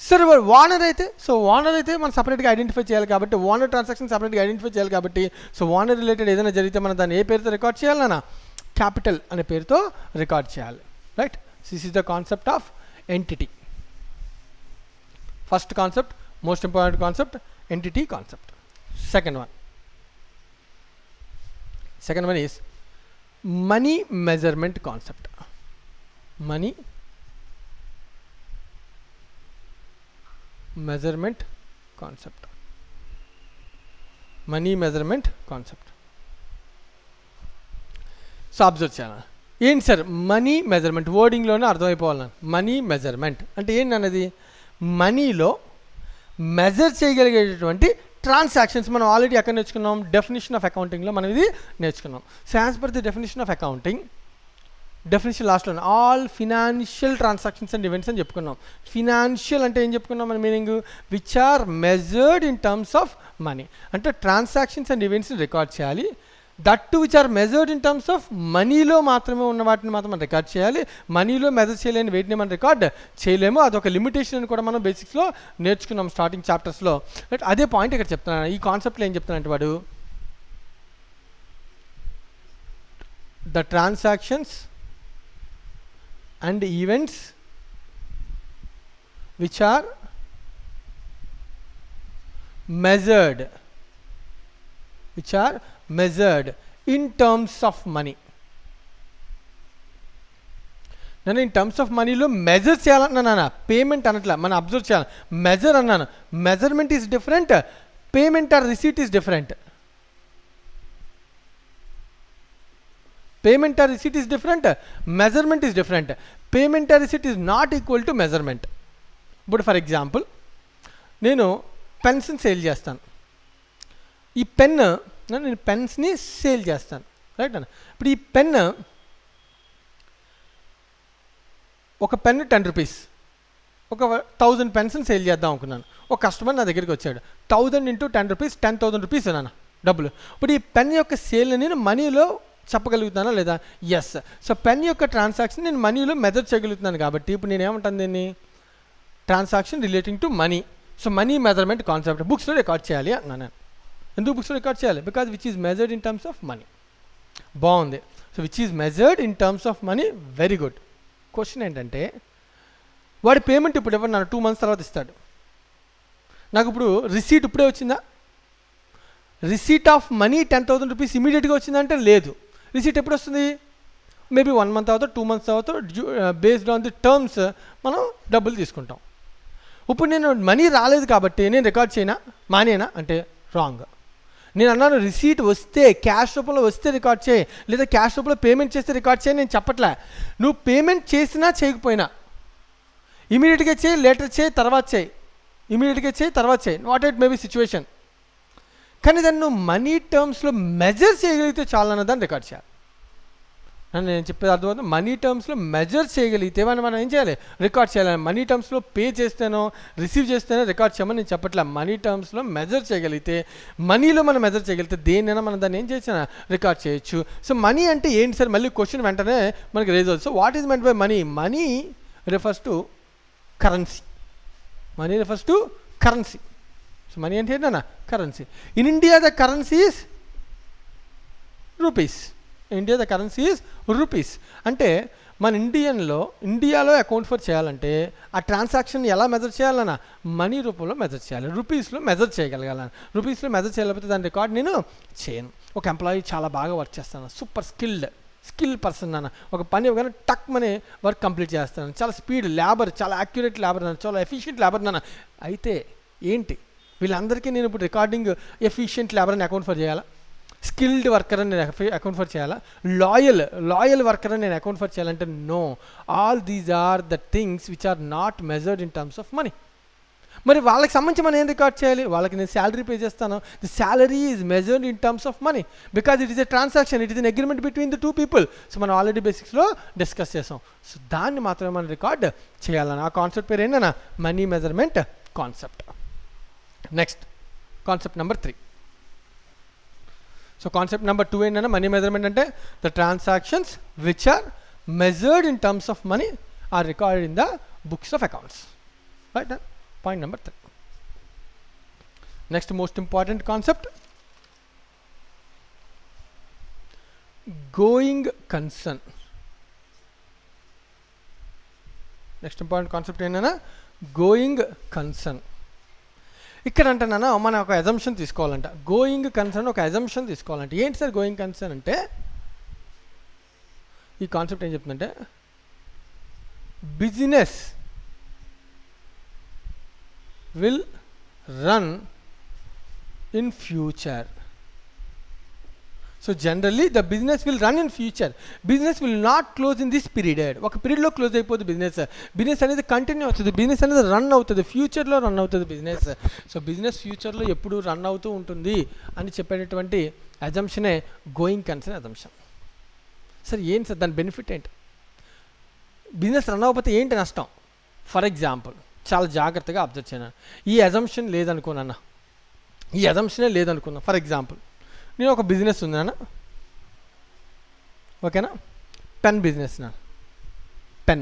సరే ఓనర్ అయితే, సో ఓనర్ అయితే మనం సపరేట్గా ఐడెంటిఫై చేయాలి కాబట్టి, ఓనర్ ట్రాన్సాక్షన్ సపరేట్గా ఐడెంటిఫై చేయాలి కాబట్టి, సో ఓనర్ రిలేటెడ్ ఏదైనా జరిగితే మనం దాన్ని ఏ పేరుతో రికార్డ్ చేయాలన్నా? క్యాపిటల్ అనే పేరుతో రికార్డ్ చేయాలి, right? This is the concept of entity. First concept, most important concept, entity concept. Second one is money measurement concept. Money measurement concept. Money measurement concept. So observe చేయాలి. ఏంటి sir money measurement? వర్డింగ్లోనే అర్థమైపోవాలి నాకు. Money measurement అంటే ఏంటి అన్నది? మనీలో measure చేయగలిగేటటువంటి ట్రాన్సాక్షన్స్ మనం ఆల్రెడీ ఎక్కడ నేర్చుకున్నాం? డెఫినేషన్ ఆఫ్ అకౌంటింగ్లో మనం ఇది నేర్చుకున్నాం. So as per the definition of accounting, definition లాస్ట్లో all financial transactions and events అని చెప్పుకున్నాం. ఫినాన్షియల్ అంటే ఏం చెప్పుకున్నాం మన meaning? Which are measured in terms of money. అంటే ట్రాన్సాక్షన్స్ అండ్ ఈవెంట్స్ని రికార్డ్ చేయాలి. That to which are measured in terms of మనీలో మాత్రమే ఉన్న వాటిని మాత్రం మనం రికార్డ్ చేయాలి. మనీలో మెజర్ చేయలేని వేటిని మనం రికార్డ్ చేయలేము. అదొక లిమిటేషన్ అని కూడా మనం బేసిక్స్లో నేర్చుకున్నాం స్టార్టింగ్ చాప్టర్స్లో. అదే పాయింట్ ఇక్కడ చెప్తున్నాను. ఈ కాన్సెప్ట్లో ఏం చెప్తున్నానంటే వాడు, the transactions and events which are measured in terms of money. నేను ఇన్ టర్మ్స్ ఆఫ్ మనీలో మెజర్ చేయాలన్నా, పేమెంట్ అనట్లా, మనం అబ్జర్వ్ చేయాలి. మెజర్ అన్నాను. Measurement is different, payment or receipt is different. Payment or receipt is different, measurement is different. Payment or receipt is not equal to measurement. ఇప్పుడు for example నేను పెన్స్ని sale చేస్తాను. ఈ నేను పెన్స్ని సేల్ చేస్తాను, రైట్ అన్న. ఇప్పుడు ఈ పెన్, ఒక పెన్ 10 రూపీస్, ఒక 1000 పెన్స్ని సేల్ చేద్దాం అనుకున్నాను. ఒక కస్టమర్ నా దగ్గరికి వచ్చాడు. 1000 × 10 రూపీస్ 10,000 రూపీస్ అన్న. డబ్బులు. ఇప్పుడు ఈ పెన్ యొక్క సేల్ని నేను మనీలో చెప్పగలుగుతానా లేదా? ఎస్. సో పెన్ యొక్క ట్రాన్సాక్షన్ నేను మనీలో మెజర్ చేయగలుగుతున్నాను కాబట్టి ఇప్పుడు నేను ఏమంటాను దీన్ని? Transaction relating to money. So money measurement concept బుక్స్లో రికార్డ్ చేయాలి అన్నాను నేను. ఎందుకు బుక్స్లో రికార్డ్ చేయాలి? Because which is measured in terms of money. బాగుంది. So which is measured in terms of money, very good. Question ఏంటంటే వాడి పేమెంట్ ఇప్పుడు ఎవరు నన్ను 2 months తర్వాత ఇస్తాడు. నాకు ఇప్పుడు రిసీట్ ఇప్పుడే వచ్చిందా? రిసీట్ ఆఫ్ మనీ 10,000 రూపీస్ ఇమీడియట్గా వచ్చిందంటే లేదు. రిసీట్ ఎప్పుడు వస్తుంది? మేబీ 1 month తర్వాత 2 months తర్వాత బేస్డ్ ఆన్ ది టర్మ్స్ మనం డబ్బులు తీసుకుంటాం. ఇప్పుడు నేను మనీ రాలేదు కాబట్టి నేను రికార్డ్ చేయనా మానేనా అంటే రాంగ్. నేను అన్నాను రిసీట్ వస్తే క్యాష్ రూపంలో వస్తే రికార్డ్ చేయి, లేదా క్యాష్ రూపంలో పేమెంట్ చేస్తే రికార్డ్ చేయి నేను చెప్పట్లే. నువ్వు పేమెంట్ చేసినా చేయకపోయినా ఇమీడియట్గా చేయి, లేటర్ చేయి, తర్వాత చేయి, ఇమీడియట్గా చేయి, తర్వాత చేయి, what it may be situation. కానీ దాన్ని నువ్వు మనీ టర్మ్స్లో మెజర్ చేయగలిగితే చాలా అన్నదాన్ని రికార్డ్ చేయాలి. నేను చెప్పేది అర్థమవుతుంది. మనీ టర్మ్స్లో మెజర్ చేయగలిగితే మనం ఏం చేయాలి? రికార్డ్ చేయాలి. మనీ టర్మ్స్లో పే చేస్తేనో రిసీవ్ చేస్తేనో రికార్డ్ చేయమని నేను చెప్పట్లే. మనీ టర్మ్స్లో మెజర్ చేయగలిగితే, మనీలో మనం మెజర్ చేయగలిగితే దేన్నైనా మనం దాన్ని ఏం చేయొచ్చు? రికార్డ్ చేయొచ్చు. సో మనీ అంటే ఏంటి సార్? మళ్ళీ క్వశ్చన్ వెంటనే మనకి రేజ్ అవుతుంది. So what is meant by money? Money refers to currency. Money refers to currency. So money అంటే ఏంటన్నా? Currency. In India the currency is rupees. India the currency is rupees. అంటే మన ఇండియాలో account for చేయాలంటే ఆ transaction ఎలా measure చేయాలన్నా? Money రూపంలో మెజర్ చేయాలి, రూపీస్లో మెజర్ చేయగలగాలని. రూపీస్లో మెజర్ చేయలేకపోతే దాని రికార్డ్ నేను చేయను. ఒక ఎంప్లాయీ చాలా బాగా వర్క్ చేస్తాను, సూపర్ స్కిల్ పర్సన్ అన్న, ఒక పని ఇవ్వగానే టక్ మనీ వర్క్ కంప్లీట్ చేస్తాను, చాలా స్పీడ్ లేబర్, చాలా యాక్యురేట్ లేబర్ అన్న, చాలా ఎఫిషియెంట్ లేబర్ అన్న. అయితే ఏంటి వీళ్ళందరికీ నేను ఇప్పుడు రికార్డింగ్ ఎఫిషియెంట్ లేబర్ అని అకౌంట్ ఫర్ చేయాలా? స్కిల్డ్ వర్కర్ అని నేను అకౌంట్ ఫర్ చేయాలా? లాయల్ వర్కర్ అని నేను అకౌంట్ ఫర్ చేయాలంటే no. All these are the things which are not measured in terms of money. మరి వాళ్ళకి సంబంధించి మనం ఏం రికార్డ్ చేయాలి? వాళ్ళకి నేను శాలరీ పే చేస్తాను. The salary is measured in terms of money because it is a transaction, it is an agreement between the 2 people. So మనం ఆల్రెడీ బేసిక్స్లో డిస్కస్ చేసాం. సో దాన్ని మాత్రమే మనం రికార్డ్ చేయాలని. ఆ కాన్సెప్ట్ పేరు ఏంటన్నా? Money measurement concept. Next concept number 3. So concept number 2 ఏంటన్నా? మనీ మెజర్మెంట్ అంటే the transactions which are measured in terms of money are recorded in the books of accounts. Right? Point number 3. Next most important concept, going concern. Next important concept ఏంటన్నా? Going concern. ఇక్కడ అంటేనా మనం ఒక assumption తీసుకోవాలంట. Going concern ఒక assumption తీసుకోవాలంటే ఏంటి sir going concern అంటే? ఈ concept ఏం చెప్తుందంటే business will run in future. So generally the business will run in future. Business will not close in this period. ఒక పీరియడ్లో క్లోజ్ అయిపోతుంది బిజినెస్ అనేది కంటిన్యూ అవుతుంది, బిజినెస్ అనేది రన్ అవుతుంది, ఫ్యూచర్లో రన్ అవుతుంది బిజినెస్. సో బిజినెస్ ఫ్యూచర్లో ఎప్పుడు రన్ అవుతూ ఉంటుంది అని చెప్పేటటువంటి అజంప్షనే గోయింగ్ కన్సర్న్ అజంప్షన్. సార్ ఏంటి సార్ దాని బెనిఫిట్ ఏంటి? బిజినెస్ రన్ అవ్వకపోతే ఏంటి నష్టం? ఫర్ ఎగ్జాంపుల్ చాలా జాగ్రత్తగా అబ్జర్వ్ చేయను. ఈ అజంప్షన్ లేదనుకోనన్నా, ఈ అజంప్షనే లేదనుకున్నా. ఫర్ ఎగ్జాంపుల్ నేను ఒక బిజినెస్ ఉందన్న, ఓకేనా? పెన్ బిజినెస్ నా, పెన్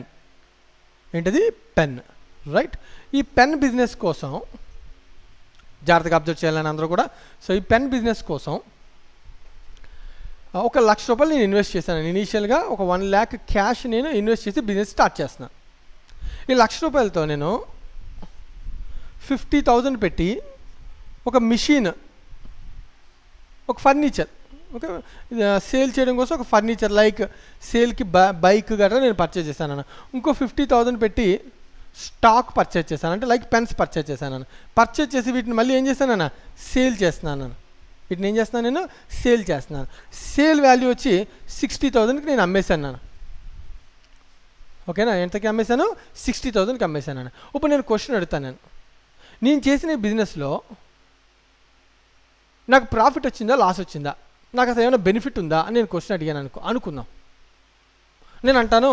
ఏంటిది? పెన్. రైట్? ఈ పెన్ బిజినెస్ కోసం జాగ్రత్తగా అబ్జర్వ్ చేయాలని అందరూ కూడా. సో ఈ పెన్ బిజినెస్ కోసం 1,00,000 రూపాయలు నేను ఇన్వెస్ట్ చేశాను. ఇనీషియల్గా ఒక 1 lakh క్యాష్ నేను ఇన్వెస్ట్ చేసి బిజినెస్ స్టార్ట్ చేస్తున్నాను. ఈ 1,00,000 రూపాయలతో నేను 50,000 పెట్టి ఒక మిషన్, ఒక ఫర్నిచర్, ఒక సేల్ చేయడం కోసం ఒక ఫర్నిచర్ లైక్ సేల్కి బైక్ గట్రా నేను పర్చేజ్ చేశాను. ఇంకో 50,000 పెట్టి స్టాక్ పర్చేజ్ చేశాను, అంటే లైక్ పెన్స్ పర్చేజ్ చేశాను. పర్చేజ్ చేసి వీటిని మళ్ళీ ఏం చేశాను? సేల్ చేస్తున్నాను. వీటిని ఏం చేస్తున్నాను? నేను సేల్ చేస్తున్నాను. సేల్ వాల్యూ వచ్చి 60,000కి నేను అమ్మేశాను. ఓకేనా? ఎంతకి అమ్మేశాను? 60,000కి అమ్మేశాను. ఇప్పుడు నేను క్వశ్చన్ అడుగుతాను, నేను చేసిన బిజినెస్లో నాకు ప్రాఫిట్ వచ్చిందా, లాస్ వచ్చిందా, నాకు అసలు ఏమైనా బెనిఫిట్ ఉందా అని నేను క్వశ్చన్ అడిగాను అనుకుందాం. నేను అంటాను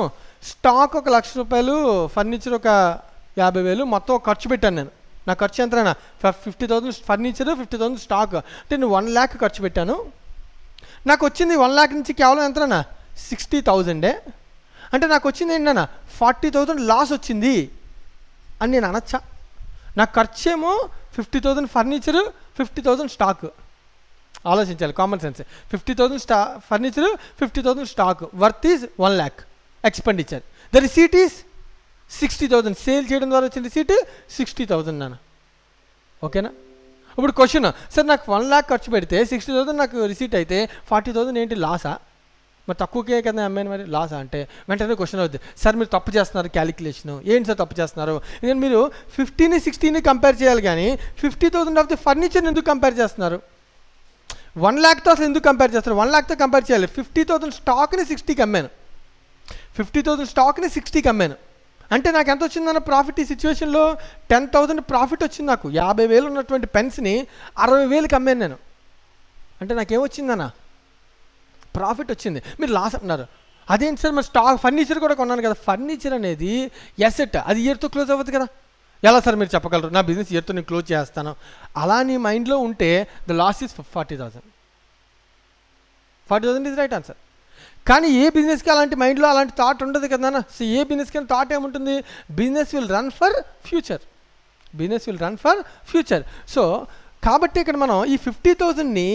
స్టాక్ ఒక 1,00,000 రూపాయలు, ఫర్నిచర్ ఒక 50,000 మొత్తం ఖర్చు పెట్టాను నేను. నా ఖర్చు ఎంతనా 50,000 ఫర్నిచర్, 50,000 స్టాక్. అంటే నేను 1 lakh ఖర్చు పెట్టాను, నాకు వచ్చింది 1 lakh నుంచి కేవలం ఎంతనా 60,000. అంటే నాకు వచ్చింది ఏంటన్నా 40,000 లాస్ వచ్చింది అని నేను అనొచ్చా? నాకు ఖర్చు ఏమో 50,000 ఫర్నిచరు, 50,000 స్టాక్. ఆలోచించాలి, common sense. 50,000 furniture, 50,000 stock, worth is 1 lakh. Expenditure, the receipt is 60,000. Sale చేయడం ద్వారా వచ్చిన రిసీట్ 60,000 నాన్న. ఓకేనా? ఇప్పుడు క్వశ్చన్, సార్ నాకు 1 lakh ఖర్చు పెడితే 60,000 నాకు రిసీట్ అయితే 40,000 ఏంటి లాసా? మరి తక్కువకే కదా అమ్మాయిని, మరి లాసా అంటే వెంటనే క్వశ్చన్ అవుతుంది, సార్ మీరు తప్పు చేస్తున్నారు క్యాలిక్యులేషను. ఏంటి సార్ తప్పు చేస్తున్నారు? ఎందుకంటే మీరు 50ని 60ని కంపేర్ చేయాలి, కానీ 50,000 ఆఫ్ ది ఫర్నిచర్ని ఎందుకు కంపేర్ చేస్తున్నారు? 1 lakhతో అసలు ఎందుకు కంపేర్ చేస్తారు? 1 lakhతో కంపేర్ చేయాలి. 50,000 స్టాక్ని 60కి అమ్మాను, 50,000 స్టాక్ని 60కి అమ్మాను. అంటే నాకు ఎంత వచ్చిందన్న ప్రాఫిట్? ఈ సిచ్యువేషన్లో 10,000 ప్రాఫిట్ వచ్చింది. నాకు 50,000 ఉన్నటువంటి పెన్స్ని 60,000కి అమ్మాను నేను. అంటే నాకేమొచ్చిందన్న ప్రాఫిట్ వచ్చింది. మీరు లాస్ అంటున్నారు. అదేంటి సార్, మరి స్టాక్ ఫర్నిచర్ కూడా కొన్నాను కదా. ఫర్నిచర్ అనేది ఎసెట్, అది ఇయర్తో క్లోజ్ అవ్వదు కదా. ఎలా సార్ మీరు చెప్పగలరు? నా బిజినెస్ ఇయర్తో నేను క్లోజ్ చేస్తాను అలా నీ మైండ్లో ఉంటే the loss is 40,000. 40,000 is right answer. కానీ ఏ బిజినెస్కి అలాంటి మైండ్లో అలాంటి థాట్ ఉండదు కదా. సో ఏ బిజినెస్కి థాట్ ఏముంటుంది? Business will run for future, business will run for future. So కాబట్టి ఇక్కడ మనం ఈ 50,000ని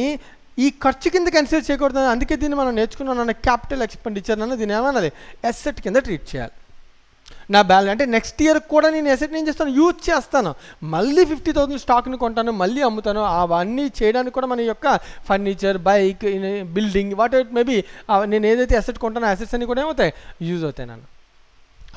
ఈ ఖర్చు కింద కన్సిడర్ చేయకూడదు. అందుకే దీన్ని మనం నేర్చుకున్నాను క్యాపిటల్ ఎక్స్పెండిచర్ అన్న, దీని ఏమన్నది ఎసెట్ కింద ట్రీట్ చేయాలి. నా బ్యాలెన్స్ అంటే నెక్స్ట్ ఇయర్ కూడా నేను ఎసెట్ ఏం చేస్తాను, యూజ్ చేస్తాను. మళ్ళీ 50,000 స్టాక్ని కొంటాను, మళ్ళీ అమ్ముతాను. అవన్నీ చేయడానికి కూడా మన యొక్క furniture, bike, building, what ever maybe నేను ఏదైతే ఎసెట్ కొంటానో అసెట్స్ అన్నీ కూడా ఏమవుతాయి, యూజ్ అవుతాయి. నన్ను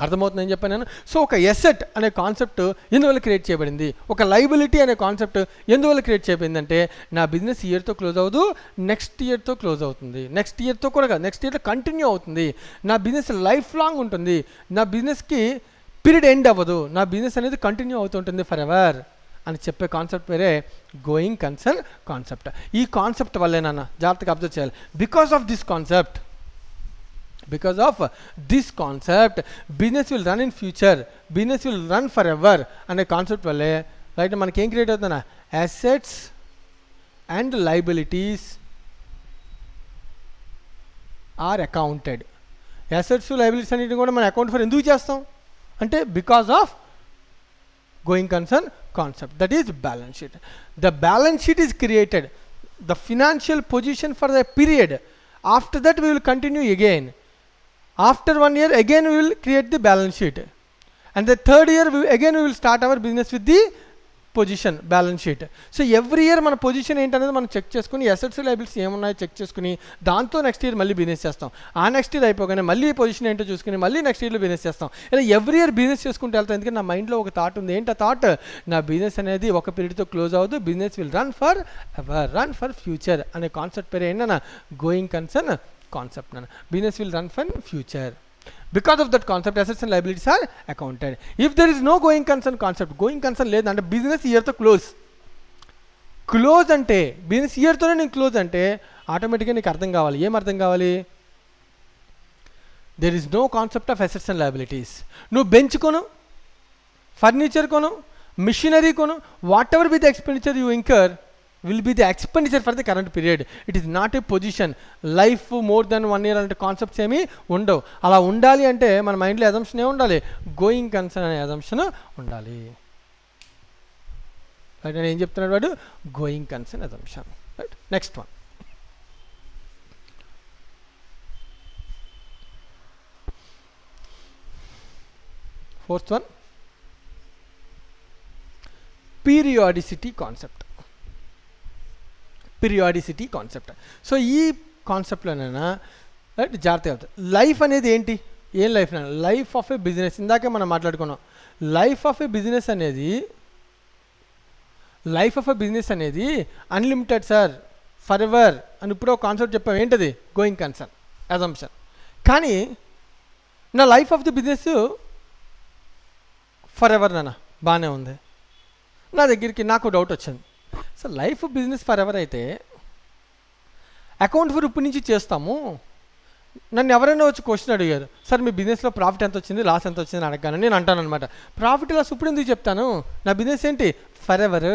అర్థమవుతుంది అని చెప్పాను నేను. సో ఒక ఎసెట్ అనే కాన్సెప్ట్ ఎందువల్ల క్రియేట్ చేయబడింది, ఒక లైబిలిటీ అనే కాన్సెప్ట్ ఎందువల్ల క్రియేట్ చేయబడింది అంటే నా బిజినెస్ ఇయర్తో క్లోజ్ అవ్వదు, నెక్స్ట్ ఇయర్తో క్లోజ్ అవుతుంది. నెక్స్ట్ ఇయర్తో కూడా కాదు, నెక్స్ట్ ఇయర్లో కంటిన్యూ అవుతుంది. నా బిజినెస్ లైఫ్ లాంగ్ ఉంటుంది. నా బిజినెస్కి పీరియడ్ ఎండ్ అవ్వదు. నా బిజినెస్ అనేది కంటిన్యూ అవుతుంటుంది ఫర్ ఎవర్ అని చెప్పే కాన్సెప్ట్ వేరే గోయింగ్ కన్సర్న్ కాన్సెప్ట్. ఈ కాన్సెప్ట్ వల్లే నాన్న జాగ్రత్తగా అబ్జర్వ్ చేయాలి. Because of this concept, because of this concept business will run in future, business will run forever అనే కాన్సెప్ట్ వల్లే రైట్ మనకి ఏం క్రియేట్ అవుతుందా, assets and liabilities are accounted. Assets liabilities అన్నిటిని కూడా మనం అకౌంట్ ఫర్ ఎందుకు చేస్తాం అంటే because of going concern concept, that is balance sheet. The balance sheet is created, the financial position for the period. After that we will continue again. After 1 year again we will create the balance sheet, and the third year again we will start our business with the position balance sheet. So every year మన position ఏంటనేది మనం check చేసుకుని assets liabilities ఏమున్నాయో check చేసుకుని దాంతో next year మళ్ళీ business చేస్తాం. ఆ నెక్స్ట్ ఇయర్ అయిపోగానే మళ్ళీ పొజిషన్ ఏంటో చూసుకుని మళ్ళీ నెక్స్ట్ ఇయర్లో బిజినెస్ చేస్తాం. ఇలా ఎవ్రీ ఇయర్ బిజినెస్ చేసుకుంటూ వెళ్తాం. ఎందుకంటే నా మైండ్లో ఒక థాట్ ఉంది. ఏంటి ఆ థాట్? నా బిజినెస్ అనేది ఒక పీరియడ్తో క్లోజ్ అవ్వదు, business will run for ever, run for future అనే కాన్సెప్ట్ పేరు ఏంటన్నా గోయింగ్ కన్సర్న్ కాన్సెప్ట్. నాన్న business will run for future. Because of that concept, assets and liabilities are accounted. If there is no going concern concept, going concern లేదంటే business ఇయర్తో close అంటే business ఇయర్తోనే నేను close అంటే ఆటోమేటిక్గా నీకు అర్థం కావాలి. ఏం అర్థం కావాలి? There is no concept of assets and liabilities. నువ్వు బెంచ్ కొను, ఫర్నిచర్ కొను, మిషనరీ కొను, whatever be the expenditure you incur will be the expenditure for the current period. It is not a position. Life more than 1 year అంటే concepts ఏమీ ఉండవు. అలా ఉండాలి అంటే మన మైండ్లో అజంప్షన్ ఏమి ఉండాలి? గోయింగ్ కన్సర్న్ అనే అజంప్షన్ ఉండాలి. రైట్, నేను ఏం చెప్తున్నాడు వాడు? Going concern assumption. Right, next one. Fourth one, periodicity concept. Periodicity concept. So ఈ కాన్సెప్ట్లోనైనా రైట్ జాగ్రత్తగా అవుతుంది. లైఫ్ అనేది ఏంటి? ఏం life? Life of A business. ఇందాకే మనం మాట్లాడుకున్నాం. లైఫ్ ఆఫ్ ఏ బిజినెస్ అనేది అన్లిమిటెడ్ సార్, ఫర్ ఎవర్ అని ఇప్పుడు ఒక కాన్సెప్ట్ చెప్పాం. ఏంటది? Going concern assumption. కానీ నా life of the business for ever నాన్న బాగానే ఉంది. నా దగ్గరికి నాకు డౌట్ వచ్చింది. So life business for ever అయితే అకౌంట్ ఫర్ ఇప్పుడు నుంచి చేస్తాము, నన్ను ఎవరైనా వచ్చి క్వశ్చన్ అడిగారు, సార్ మీ బిజినెస్లో ప్రాఫిట్ ఎంత వచ్చింది, లాస్ ఎంత వచ్చింది అని అడగాను. నేను అంటాను అనమాట, ప్రాఫిట్ లాస్ ఇప్పుడు ఎందుకు చెప్తాను, నా బిజినెస్ ఏంటి for ever,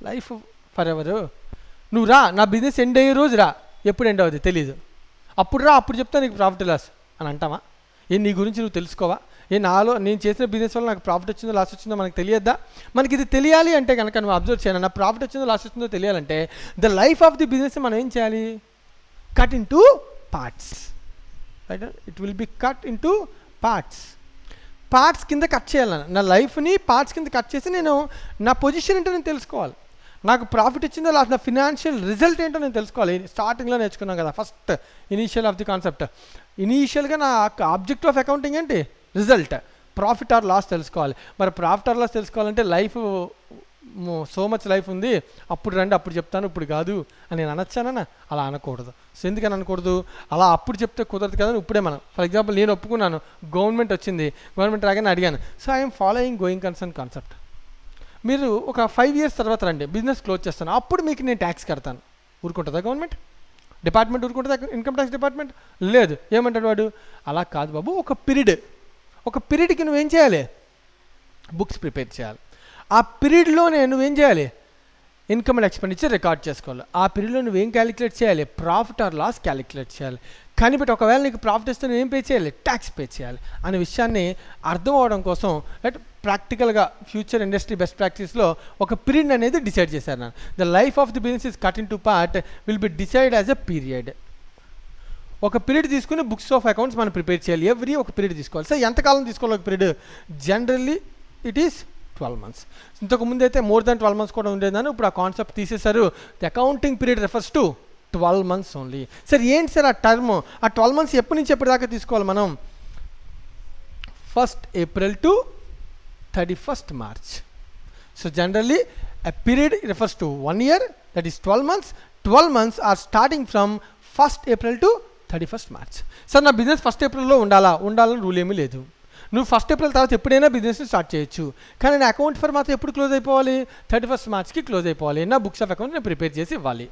life for ever. నువ్వు రా, నా బిజినెస్ ఎండ్ అయ్యే రోజు రా, ఎప్పుడు ఎండ్ అవుతుంది తెలీదు, అప్పుడు రా, అప్పుడు చెప్తా నీకు ప్రాఫిట్ లాస్ అని అంటావా? నీ గురించి నువ్వు తెలుసుకోవా? నాలో నేను చేసిన బిజినెస్ వల్ల నాకు ప్రాఫిట్ వచ్చిందో లాస్ వచ్చిందో మనకు తెలియద్దా? మనకి ఇది తెలియాలి అంటే కనుక నువ్వు అబ్జర్వ్ చేయాలి, నా ప్రాఫిట్ వచ్చిందో లాస్ వచ్చిందో తెలియాలంటే the life of the business మనం ఏం చేయాలి, cut in to parts. Right, it will be cut in to parts కింద కట్ చేయాలి. నా లైఫ్ని పార్ట్స్ కింద కట్ చేసి నేను నా పొజిషన్ ఏంటో నేను తెలుసుకోవాలి, నాకు ప్రాఫిట్ వచ్చిందో లాస్ట్ నా ఫినాన్షియల్ రిజల్ట్ ఏంటో నేను తెలుసుకోవాలి. స్టార్టింగ్లో నేర్చుకున్నాం కదా, first initial of the concept. ఇనీషియల్గా నా ఆబ్జెక్టివ్ ఆఫ్ అకౌంటింగ్ ఏంటి, రిజల్ట్, ప్రాఫిట్ ఆర్ లాస్ తెలుసుకోవాలి. మరి ప్రాఫిట్ ఆర్ లాస్ తెలుసుకోవాలంటే లైఫ్ సో మచ్ లైఫ్ ఉంది, అప్పుడు రండి అప్పుడు చెప్తాను ఇప్పుడు కాదు అని నేను అనొచ్చానన్నా? అలా అనకూడదు. సో ఎందుకని అనకూడదు, అలా అప్పుడు చెప్తే కుదరదు కదా, ఇప్పుడే మనం ఫర్ ఎగ్జాంపుల్ నేను ఒప్పుకున్నాను, గవర్నమెంట్ వచ్చింది, గవర్నమెంట్ రాగానే అడిగాను, so I'm following going concern concept. మీరు ఒక 5 years తర్వాత రండి, బిజినెస్ క్లోజ్ చేస్తాను, అప్పుడు మీకు నేను ట్యాక్స్ కడతాను. ఊరుకుంటుందా గవర్నమెంట్ డిపార్ట్మెంట్, ఊరుకుంటుందా ఇన్కమ్ ట్యాక్స్ డిపార్ట్మెంట్? లేదు. ఏమంటాడు వాడు, అలా కాదు బాబు, ఒక పీరియడ్కి నువ్వేం చేయాలి, బుక్స్ ప్రిపేర్ చేయాలి. ఆ పీరియడ్లోనే నువ్వేం చేయాలి, ఇన్కమ్ అండ్ ఎక్స్పెండిచర్ రికార్డ్ చేసుకోవాలి. ఆ పీరియడ్లో నువ్వేం క్యాలిక్యులేట్ చేయాలి, ప్రాఫిట్ ఆర్ లాస్ క్యాలిక్యులేట్ చేయాలి. కానీ బట్ ఒకవేళ నీకు ప్రాఫిట్ వస్తే నువ్వేం పే చేయాలి, ట్యాక్స్ పే చేయాలి అనే విషయాన్ని అర్థం అవడం కోసం ప్రాక్టికల్గా ఫ్యూచర్ ఇండస్ట్రీ బెస్ట్ ప్రాక్టీస్లో ఒక పీరియడ్ అనేది డిసైడ్ చేశాను నేను. The life of the business is cut in to part will be decide as a period. ఒక పీరియడ్ తీసుకుని బుక్స్ ఆఫ్ అకౌంట్స్ మనం ప్రిపేర్ చేయాలి, ఎవ్రీ ఒక పీరియడ్ తీసుకోవాలి. సో ఎంతకాలం తీసుకోవాలి ఒక period, generally it is 12 months. ఇంతకుముందు అయితే మోర్ దాన్ 12 months కూడా ఉండేదాన్ని, ఇప్పుడు ఆ కాన్సెప్ట్ తీసేశారు. The accounting period refers to 12 months only. Sir ఏంటి సార్ ఆ టర్మ్, ఆ 12 months ఎప్పటి నుంచి ఎప్పటిదాకా తీసుకోవాలి మనం, 1st April to 31st March. So generally a period refers to 1 year, that is 12 months. 12 months are starting from 1st April to 31st March. Sir నా business 1st April ఉండాలని rule ఏమీ లేదు. నువ్వు 1st April తర్వాత ఎప్పుడైనా బిజినెస్ని start చేయొచ్చు. కానీ నా అకౌంట్ ఫర్ మాత్రం ఎప్పుడు క్లోజ్ అయిపోవాలి, 31st Marchకి క్లోజ్ అయిపోవాలి. నా బుక్స్ ఆఫ్ అకౌంట్ నేను ప్రిపేర్ చేసి ఇవ్వాలి.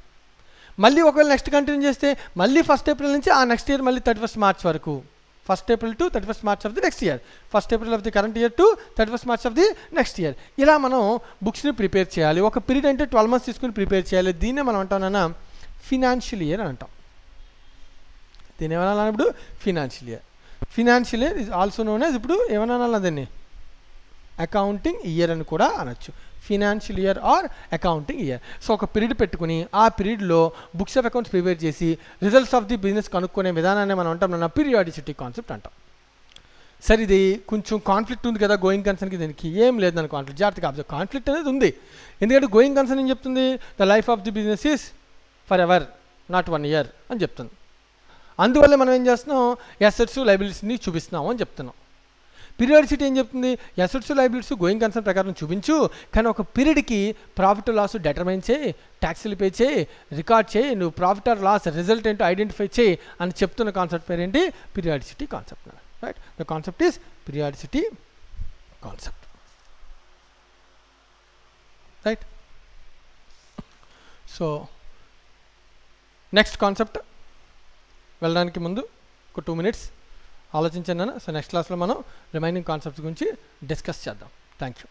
మళ్ళీ ఒకవేళ నెక్స్ట్ కంటిన్యూ చేస్తే మళ్ళీ 1st April నుంచి ఆ నెక్స్ట్ ఇయర్ మళ్ళీ 31st March వరకు, 1st April to 31st March of the next year, 1st April of the current year to 31st March of the next year. ఇలా మనం బుక్స్ని ప్రిపేర్ చేయాలి. ఒక పీరియడ్ అంటే 12 months తీసుకుని ప్రిపేర్ చేయాలి. దీన్నే మనం అంటామన్నా ఫినాన్షియల్ ఇయర్ అని అంటాం. దీన్ని ఏమన్నా ఇప్పుడు financial year is also known as, ఇప్పుడు ఏమన్నా దీన్ని అకౌంటింగ్ ఇయర్ అని కూడా అనొచ్చు, financial year are accounting year. So ఒక పీరియడ్ పెట్టుకుని ఆ పీరియడ్లో బుక్స్ ఆఫ్ అకౌంట్స్ ప్రిపేర్ చేసి రిజల్ట్స్ ఆఫ్ ది బిజినెస్ కనుక్కునే విధానాన్ని మనం అంటాం నా పీరియాడిసిటీ కాన్సెప్ట్ అంటాం. సరే ఇది కొంచెం కాన్ఫ్లిక్ట్ ఉంది కదా గోయింగ్ కన్సర్న్కి, దీనికి ఏం లేదు దాని కాన్ఫ్లిక్ట్, జాగ్రత్తగా అబ్జర్వ్, కాన్ఫ్లిక్ట్ అనేది ఉంది. ఎందుకంటే గోయింగ్ కన్సర్న్ ఏం చెప్తుంది, the life of the business is for ever not 1 year అని చెప్తుంది. అందువల్ల మనం ఏం చేస్తున్నాం, అసెట్స్ లయబిలిటీస్ని చూపిస్తున్నాం అని చెప్తున్నాం. పీరియాడిసిటీ ఏం చెప్తుంది, అసెట్స్ లయబిలిటీస్ గోయింగ్ కన్సర్న్ ప్రకారం చూపించు, కానీ ఒక పీరియడ్కి ప్రాఫిట్ లాస్ డిటర్మైన్ చేయి, ట్యాక్స్లు పే చేయి, రికార్డ్ చేయి, నువ్వు ప్రాఫిట్ ఆర్ లాస్ రిజల్ట్ ఏంటో ఐడెంటిఫై చేయి అని చెప్తున్న కాన్సెప్ట్ పేరు ఏంటి, periodicity concept. Right, the concept is periodicity concept. Right, so next concept వెళ్ళడానికి ముందు ఒక 2 minutes ఆలోచించాను. సో నెక్స్ట్ క్లాస్లో మనం రిమైనింగ్ కాన్సెప్ట్స్ గురించి డిస్కస్ చేద్దాం. Thank you.